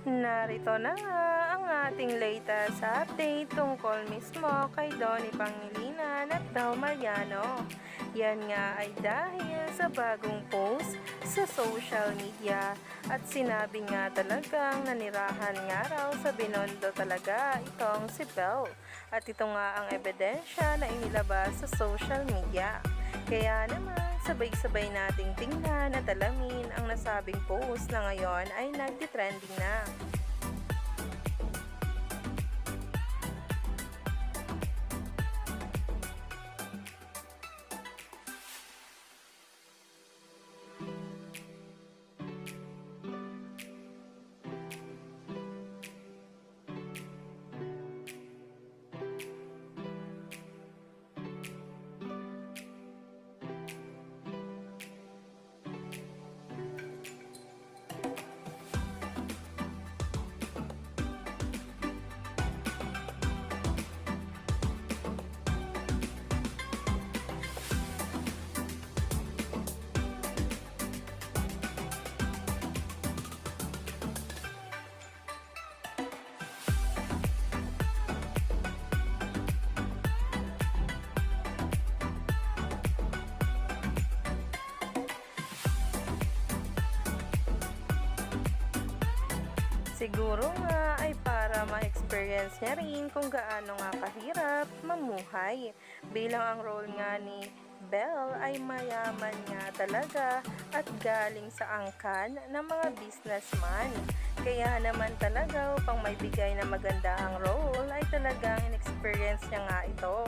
Narito na nga ang ating latest update tungkol mismo kay Donnie Pangilinan at Bel Mariano. Yan nga ay dahil sa bagong post sa social media at sinabi nga talagang nanirahan nga raw sa Binondo talaga itong si Bel. At ito nga ang ebidensya na inilabas sa social media. Kaya naman, sabay-sabay nating tingnan at alamin ang nasabing post na ngayon ay nagtitrending na. Siguro nga ay para ma-experience niya rin kung gaano nga kahirap mamuhay. Bilang ang role nga ni Bel ay mayaman nga talaga at galing sa angkan ng mga businessman. Kaya naman talaga upang may bigay na maganda ang role ay talagang in-experience niya nga ito.